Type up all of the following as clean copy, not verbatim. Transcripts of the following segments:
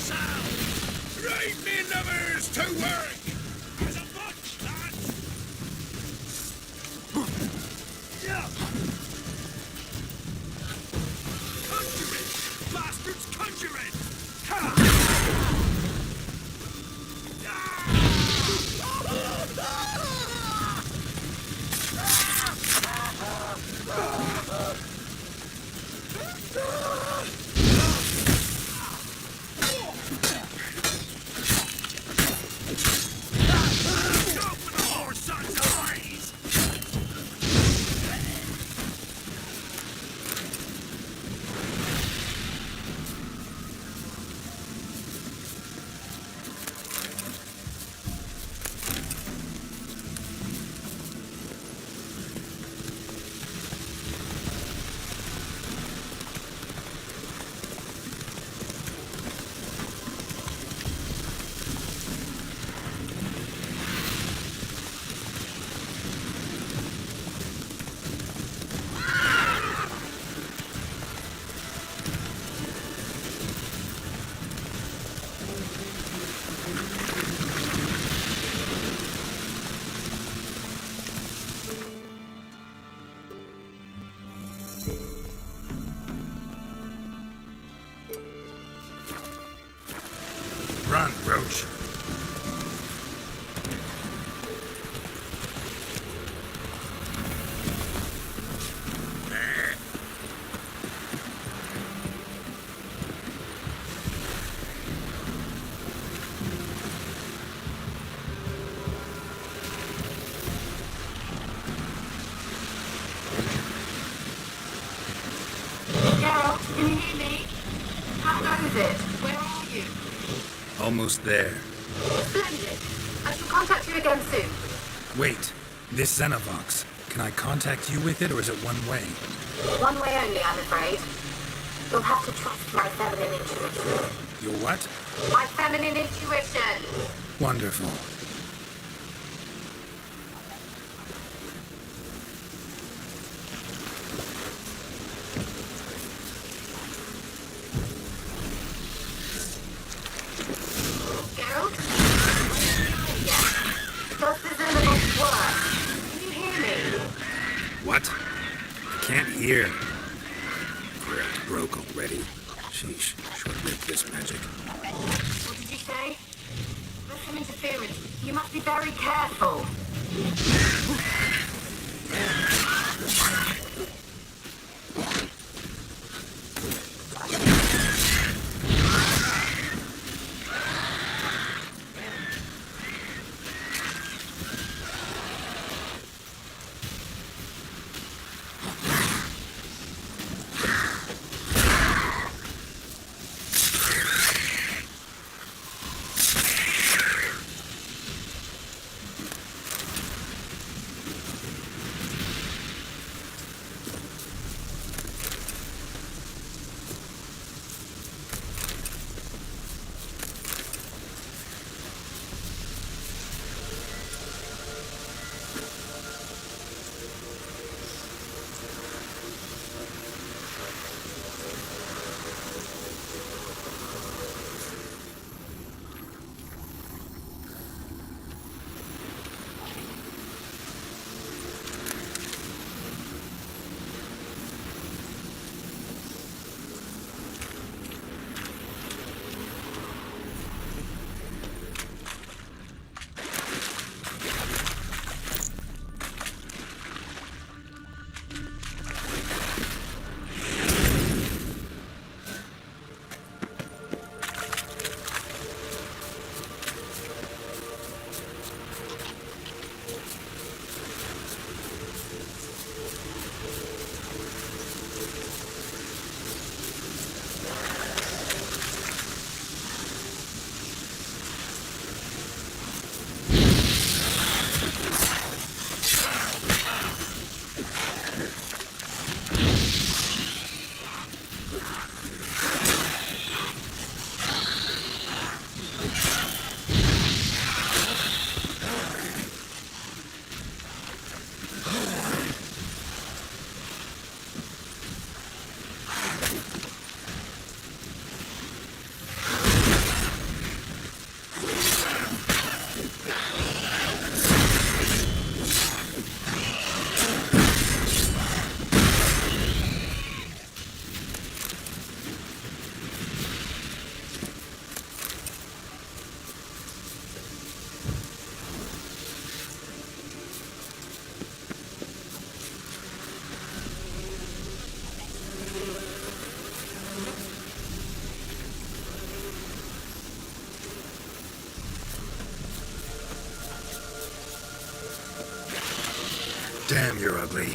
sound! Right me numbers to work! As a bunch, lads! Conjuring! Bastards conjuring! Run, Roach. Geralt, can you hear me? How goes it? Where are you? Almost there. Splendid. I shall contact you again soon. Wait, this Xenovox. Can I contact you with it, or is it one way? One way only, I'm afraid. You'll have to trust my feminine intuition. Your what? My feminine intuition! Wonderful. Geralt? Yes. Does the Xenobox work? Can you hear me? What? I can't hear. Crap, broke already. Sheesh, short-lived this magic. What did you say? There's some interference. You must be very careful. Damn, you're ugly.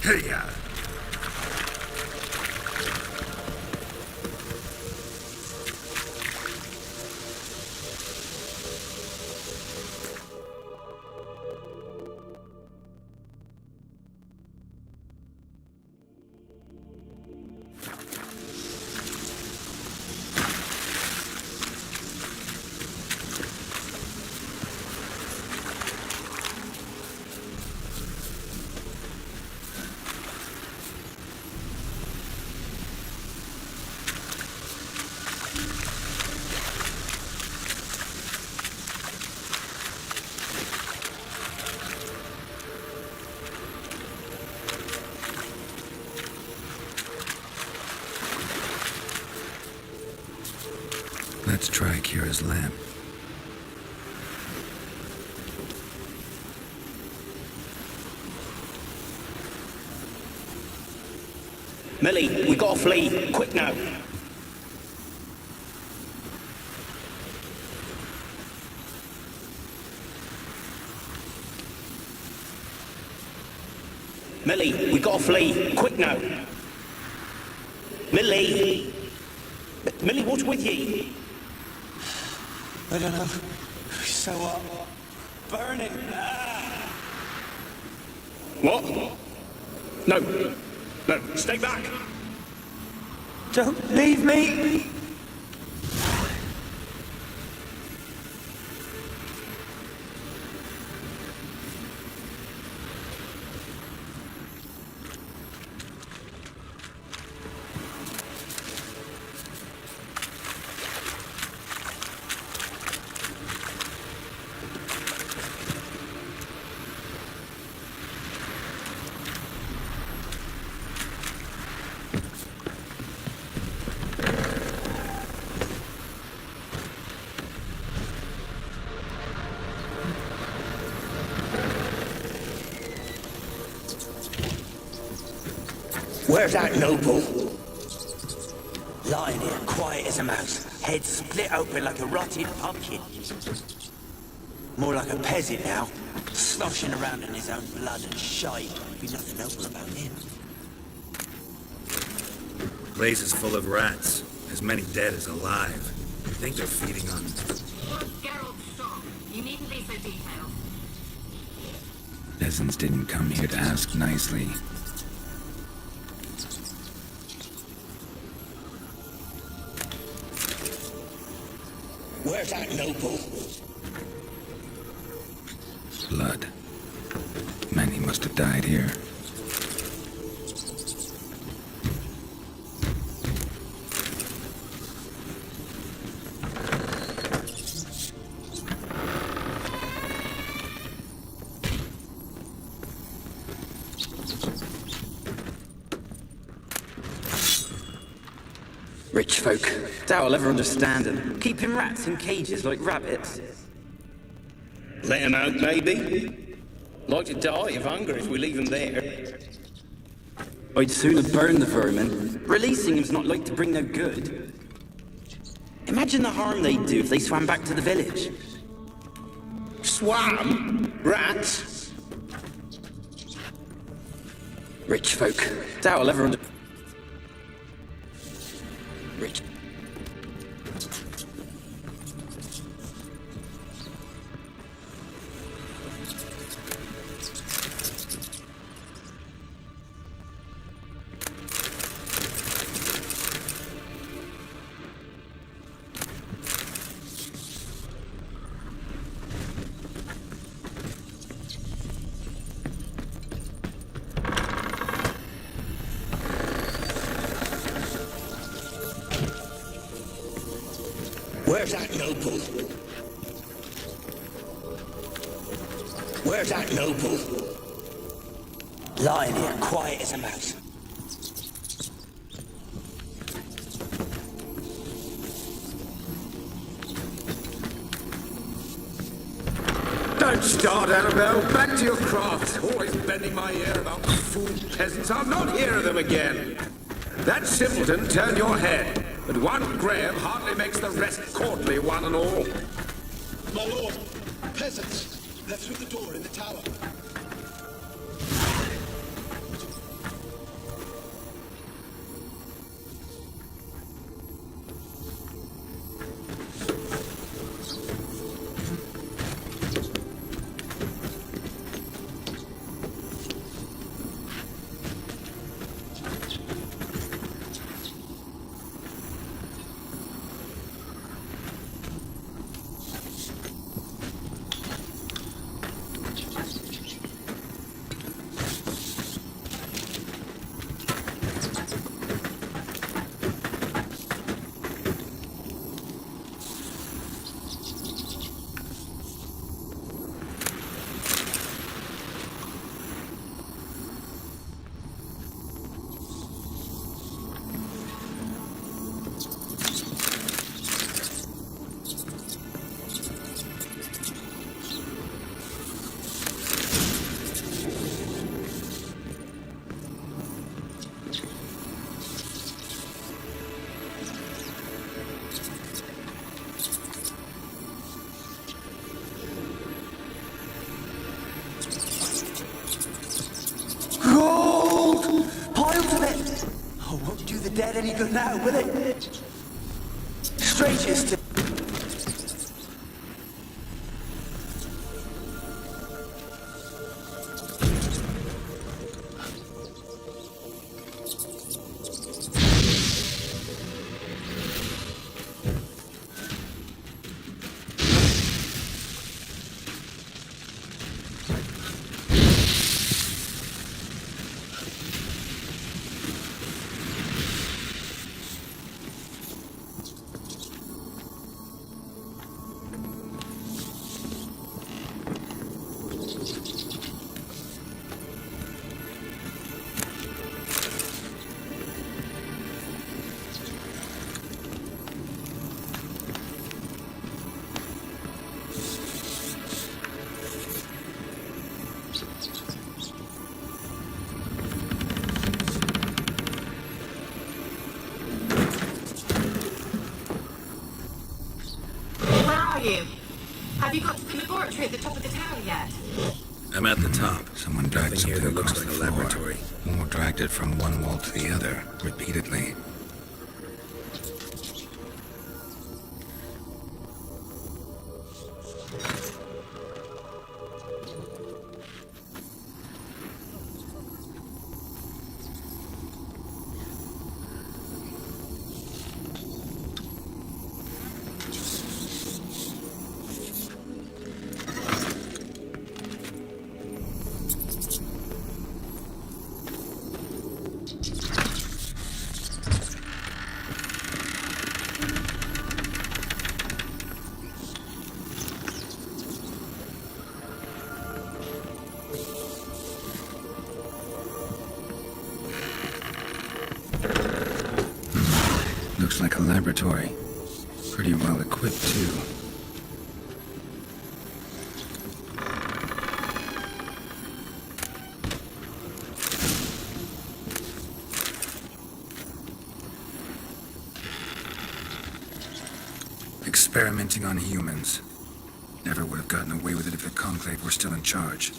Hey, let's try Kira's lamp. Millie, we gotta flee. Quick now. Millie, we gotta flee. Quick now. Millie! Millie, what's with ye? I don't know. So burning. What? No. No, stay back. Don't leave me. Where's that noble? Lying here, quiet as a mouse, head split open like a rotted pumpkin. More like a peasant now, sloshing around in his own blood and shite. Be nothing noble about him. Place is full of rats, as many dead as alive. I think they're feeding on... Geralt, stop. You needn't be so detailed. Peasants didn't come here to ask nicely. Where's that noble? Blood. Many must have died here. Rich folk. Doubt I'll ever understand them. Keeping rats in cages like rabbits. Let him out, maybe? Like to die of hunger if we leave him there. I'd sooner burn the vermin. Releasing him's not like to bring no good. Imagine the harm they'd do if they swam back to the village. Swam? Rats? Rich folk. Doubt I'll ever understand. Rich. Where's that noble? Where's that noble? Lying here, quiet as a mouse. Don't start, Annabelle. Back to your craft. Always bending my ear about fool peasants. I'll not hear of them again. That simpleton turned your head, but one Graham hardly makes the rest courtly, one and all. My lord, peasants. They're through the door in the tower. Gold! Piles of it! Oh, won't do the dead any good now, will it? Strangers to... you? Have you got to the laboratory at the top of the tower yet? I'm at the top. Someone dragged Nothing here something that looks across like the a floor. laboratory. Or dragged it from one wall to the other, repeatedly. Looks like a laboratory. Pretty well equipped, too. Experimenting on humans. Never would have gotten away with it if the Conclave were still in charge.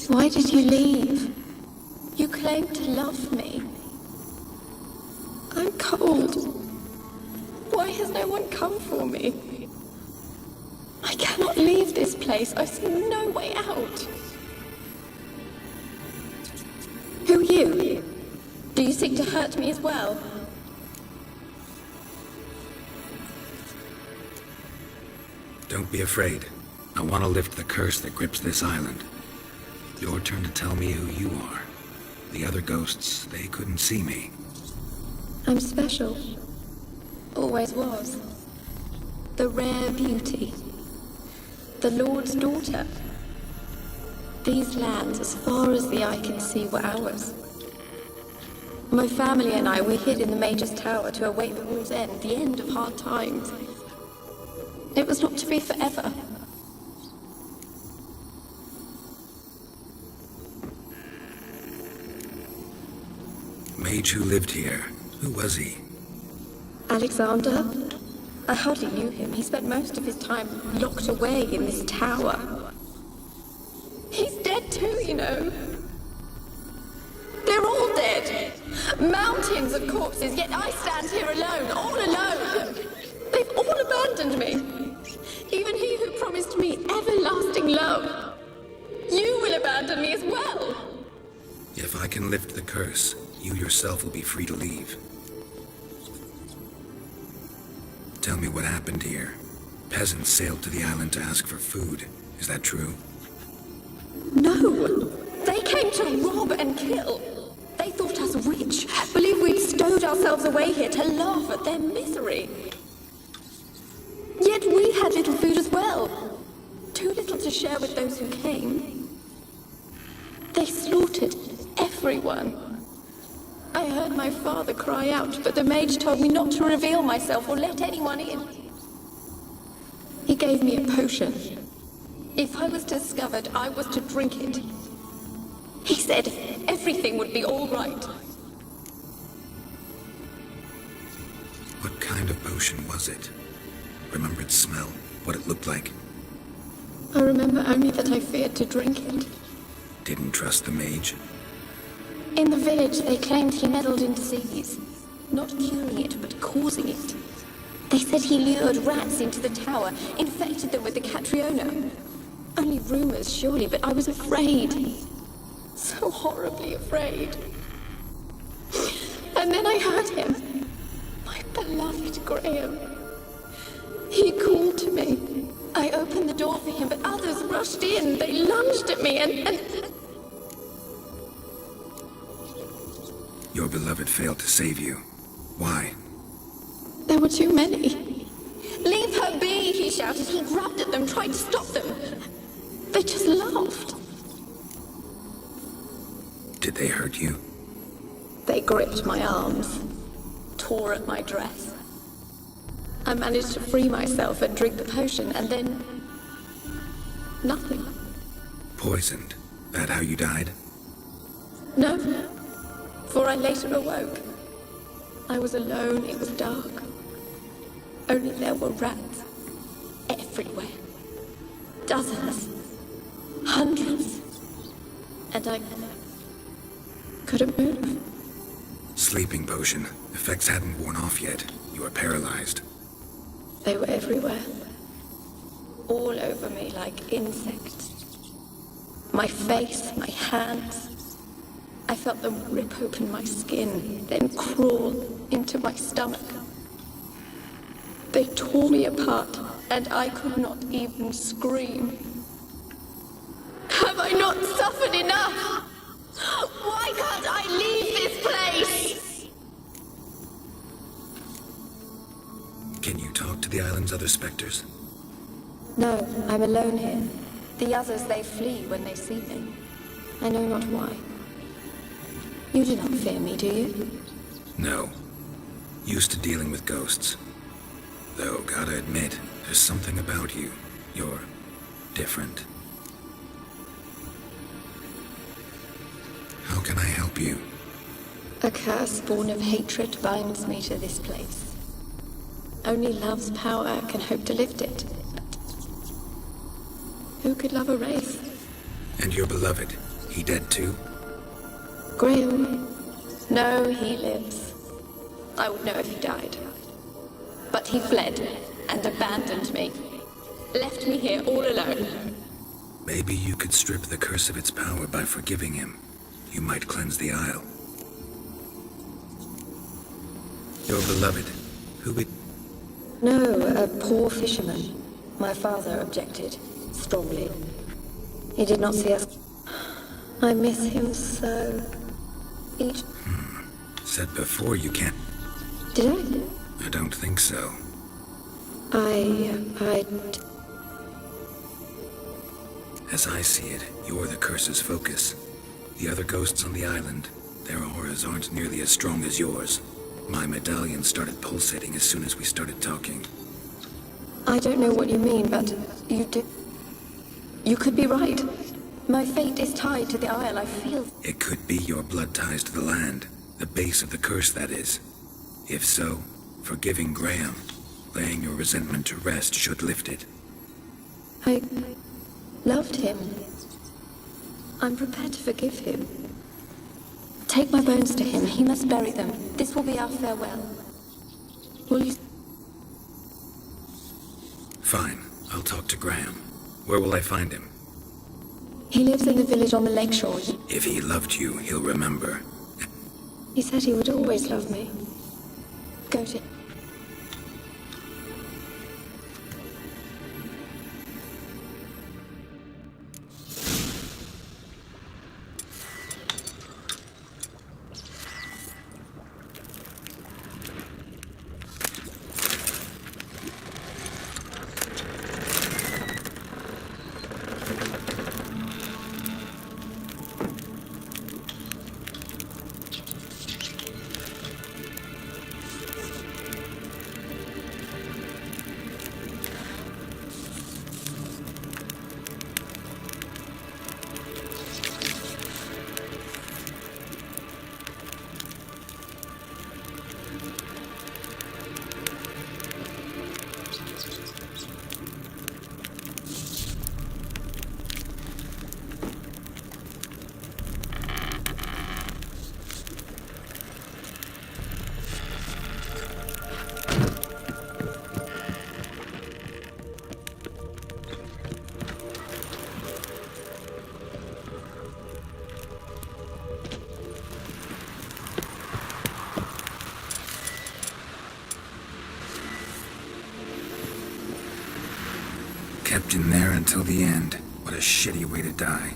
Why did you leave? You claimed to love me. I'm cold. Why has no one come for me? I cannot leave this place. I see no way out. Who are you? Do you seek to hurt me as well? Don't be afraid. I want to lift the curse that grips this island. Your turn to tell me who you are. The other ghosts, they couldn't see me. I'm special. Always was. The rare beauty. The Lord's daughter. These lands, as far as the eye can see, were ours. My family and I, we hid in the Major's Tower to await the war's end, the end of hard times. It was not to be forever. Mage who lived here. Who was he? Alexander? I hardly knew him. He spent most of his time locked away in this tower. He's dead too, you know. They're all dead. Mountains of corpses, yet I stand here alone, all alone. They've all abandoned me. Even he who promised me everlasting love. You will abandon me as well. If I can lift the curse, you yourself will be free to leave. Tell me what happened here. Peasants sailed to the island to ask for food. Is that true? No. They came to rob and kill. They thought us rich, believed we'd stowed ourselves away here to laugh at their misery. Yet we had little food as well. Too little to share with those who came. They slaughtered everyone. I heard my father cry out, but the mage told me not to reveal myself or let anyone in. He gave me a potion. If I was discovered, I was to drink it. He said everything would be all right. What kind of potion was it? Remember its smell? What it looked like? I remember only that I feared to drink it. Didn't trust the mage? In the village, they claimed he meddled in disease. Not curing it, but causing it. They said he lured rats into the tower, infected them with the Catriona. Only rumors, surely, but I was afraid. So horribly afraid. And then I heard him. My beloved Graham. He called to me. I opened the door for him, but others rushed in. They lunged at me and... Your beloved failed to save you. Why? There were too many. Leave her be, he shouted. He grabbed at them, tried to stop them. They just laughed. Did they hurt you? They gripped my arms, tore at my dress. I managed to free myself and drink the potion, and then... nothing. Poisoned. That how you died? No, for I later awoke. I was alone, it was dark. Only there were rats everywhere. Dozens. Hundreds. And I couldn't move. Sleeping potion. Effects hadn't worn off yet. You were paralyzed. They were everywhere. All over me like insects. My face, my hands. I felt them rip open my skin, then crawl into my stomach. They tore me apart, and I could not even scream. Have I not suffered enough? Why can't I leave this place? Can you talk to the island's other specters? No, I'm alone here. The others, they flee when they see me. I know not why. You do not fear me, do you? No. Used to dealing with ghosts. Though, gotta admit, there's something about you. You're different. How can I help you? A curse born of hatred binds me to this place. Only love's power can hope to lift it. Who could love a race? And your beloved, he dead too? Graham? No, he lives. I would know if he died. But he fled and abandoned me. Left me here all alone. Maybe you could strip the curse of its power by forgiving him. You might cleanse the isle. Your beloved, who would... No, a poor fisherman. My father objected, strongly. He did not see us. I miss him so. Each... Said before you can't... Did I? I don't think so. As I see it, you're the curse's focus. The other ghosts on the island, their auras aren't nearly as strong as yours. My medallion started pulsating as soon as we started talking. I don't know what you mean, but you do... You could be right. My fate is tied to the isle, I feel... It could be your blood ties to the land. The base of the curse, that is. If so, forgiving Graham, laying your resentment to rest should lift it. I loved him. I'm prepared to forgive him. Take my bones to him. He must bury them. This will be our farewell. Will you... Fine. I'll talk to Graham. Where will I find him? He lives in the village on the lakeshore. If he loved you, he'll remember. He said he would always love me. Go to... Kept in there until the end. What a shitty way to die.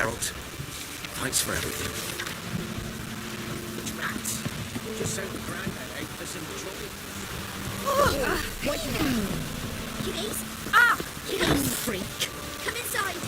Geralt. Thanks for everything. Which rats? Just send the granddad out for some trouble. Kiddies! Ah! You freak! Come inside!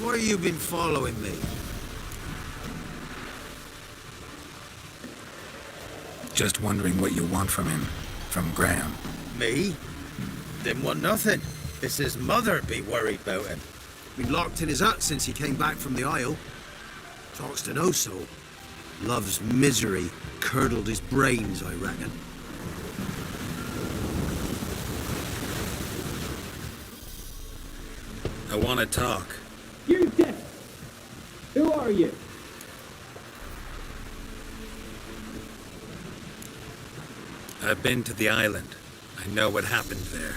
Why you been following me? Just wondering what you want from him. From Graham. Me? Didn't want nothing. It's his mother be worried about him. Been locked in his hut since he came back from the Isle. Talks to no soul. Love's misery curdled his brains, I reckon. I want to talk. You deaf! Who are you? I've been to the island. I know what happened there.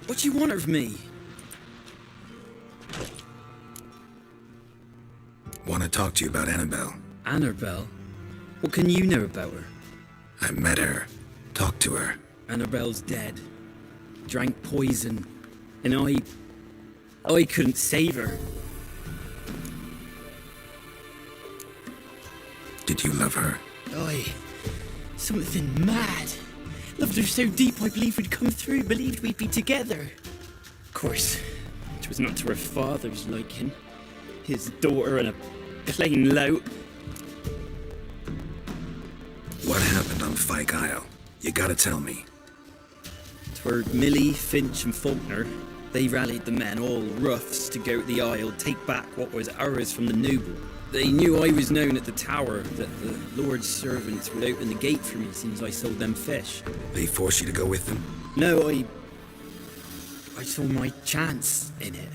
What do you want of me? Want to talk to you about Annabelle. Annabelle? What can you know about her? I met her. Talked to her. Annabelle's dead. Drank poison. And I couldn't save her. Did you love her? Something mad. Loved her so deep I believed we'd come through, believed we'd be together. Of course, it was not to her father's liking. His daughter and a plain lout. What happened on Fyke Isle? You gotta tell me. Twere Millie, Finch and Faulkner. They rallied the men, all roughs, to go to the Isle, take back what was ours from the noble. They knew I was known at the tower, that the Lord's servants would open the gate for me as soon as I sold them fish. They forced you to go with them? No, I saw my chance in it.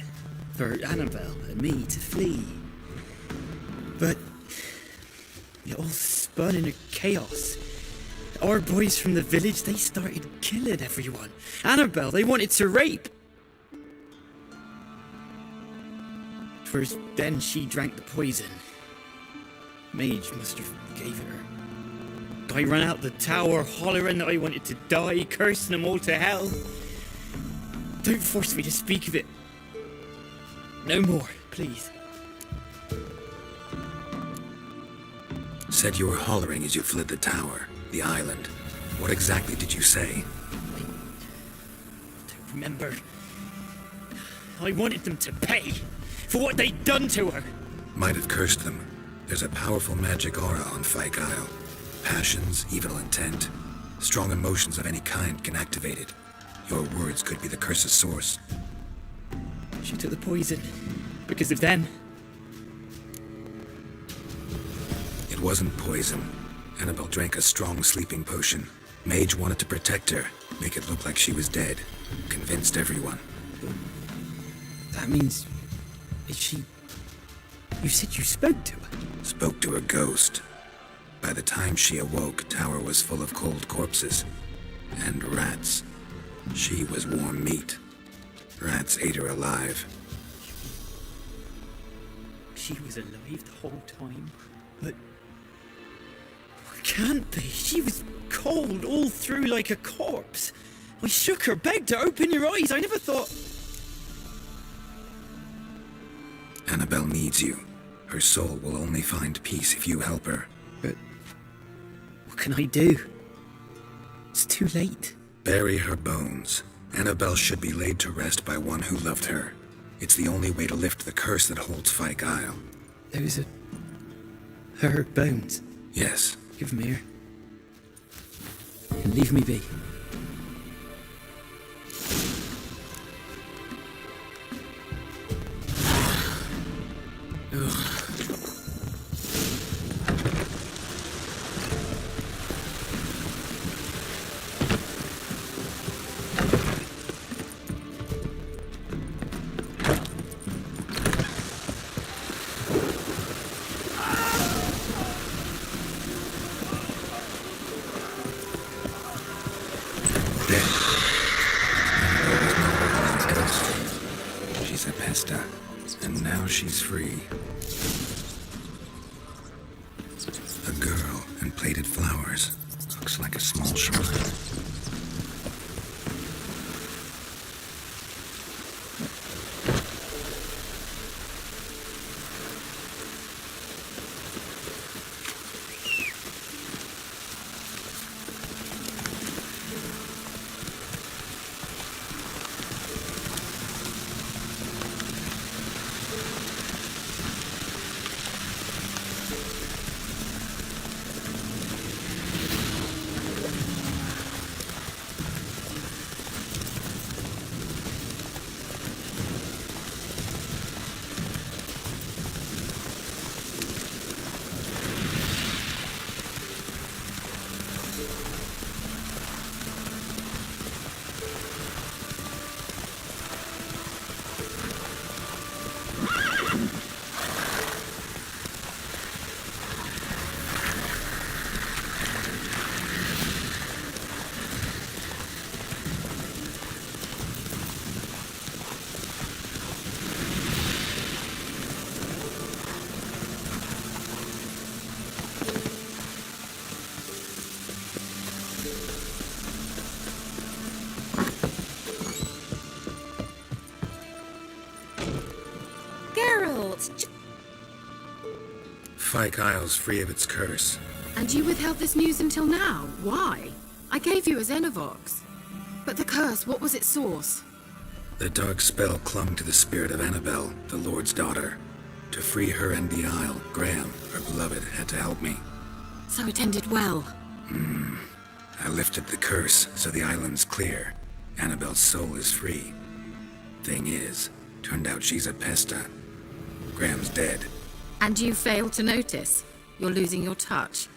For Annabelle and me to flee. But it all spun into chaos. Our boys from the village, they started killing everyone. Annabelle, they wanted to rape. First, then she drank the poison. Mage must have gave it her. I ran out the tower, hollering that I wanted to die, cursing them all to hell. Don't force me to speak of it. No more, please. Said you were hollering as you fled the tower, the island. What exactly did you say? I don't remember. I wanted them to pay for what they'd done to her. Might have cursed them. There's a powerful magic aura on Fyke Isle. Passions, evil intent, strong emotions of any kind can activate it. Your words could be the curse's source. She took the poison. Because of them. It wasn't poison. Annabelle drank a strong sleeping potion. Mage wanted to protect her, make it look like she was dead. Convinced everyone. That means... Is she... You said you spoke to her? Spoke to a ghost. By the time she awoke, tower was full of cold corpses. And rats. She was warm meat. Rats ate her alive. She was alive the whole time? But... Can't be. She was cold all through like a corpse. I shook her, begged her, open your eyes. I never thought... Annabelle needs you. Her soul will only find peace if you help her. But... What can I do? It's too late. Bury her bones. Annabelle should be laid to rest by one who loved her. It's the only way to lift the curse that holds Fyke Isle. Those are... her bones. Yes. Give them here. And leave me be. Ugh. Pesta, and now she's free. A girl and plated flowers. Looks like a small shrine. Fyke Isle's free of its curse. And you withheld this news until now? Why? I gave you a Xenovox. But the curse, what was its source? The dark spell clung to the spirit of Annabelle, the Lord's daughter. To free her and the Isle, Graham, her beloved, had to help me. So it ended well. I lifted the curse, so the island's clear. Annabelle's soul is free. Thing is, turned out she's a Pesta. Graham's dead. And you failed to notice. You're losing your touch.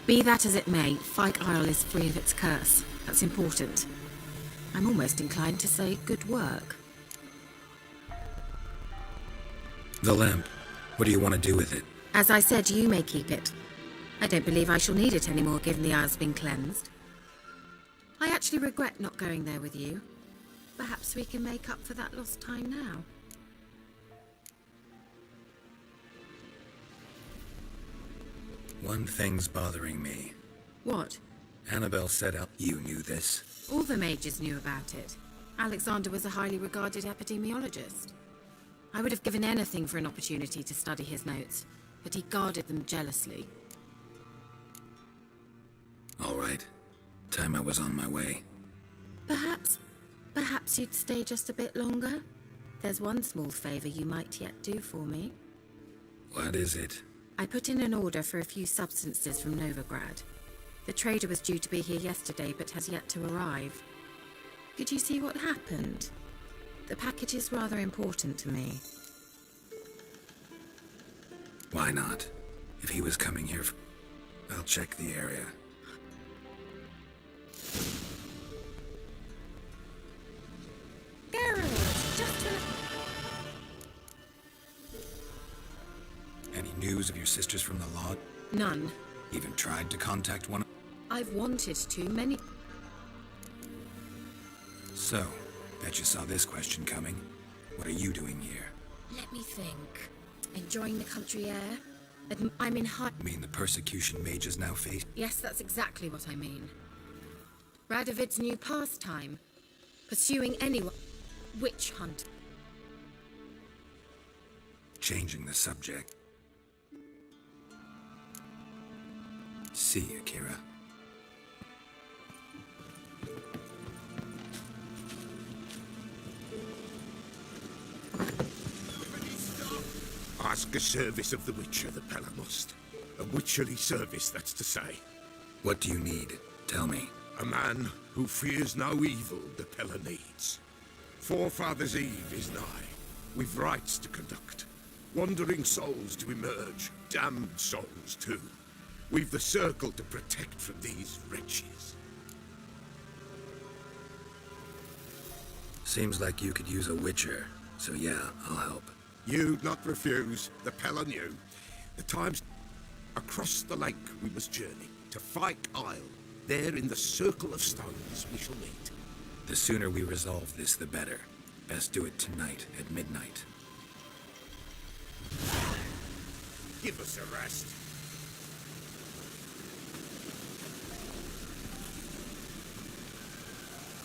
Be that as it may, Fyke Isle is free of its curse. That's important. I'm almost inclined to say good work. The lamp. What do you want to do with it? As I said, you may keep it. I don't believe I shall need it anymore, given the Isle's been cleansed. I actually regret not going there with you. Perhaps we can make up for that lost time now. One thing's bothering me. What? Annabelle said you knew this. All the mages knew about it. Alexander was a highly regarded epidemiologist. I would have given anything for an opportunity to study his notes, but he guarded them jealously. All right. Time I was on my way. Perhaps you'd stay just a bit longer? There's one small favor you might yet do for me. What is it? I put in an order for a few substances from Novigrad. The trader was due to be here yesterday, but has yet to arrive. Could you see what happened? The package is rather important to me. Why not? If he was coming here, I'll check the area. Geralt, just Any news of your sisters from the lot? None. Even tried to contact one? I've wanted to many... So, bet you saw this question coming. What are you doing here? Let me think. Enjoying the country air? I'm in high... You mean the persecution mages now face? Yes, that's exactly what I mean. Radovid's new pastime. Pursuing anyone. Witch hunt. Changing the subject. See you, Kira. Ask a service of the Witcher, the Pella must. A witcherly service, that's to say. What do you need? Tell me. A man who fears no evil the Pella needs. Forefathers' Eve is nigh. We've rites to conduct. Wandering souls to emerge. Damned souls, too. We've the circle to protect from these wretches. Seems like you could use a witcher. So yeah, I'll help. You'd not refuse. The Pella knew. The time's... Across the lake we must journey. To Fyke Isle. There in the circle of stones we shall meet. The sooner we resolve this, the better. Best do it tonight at midnight. Give us a rest.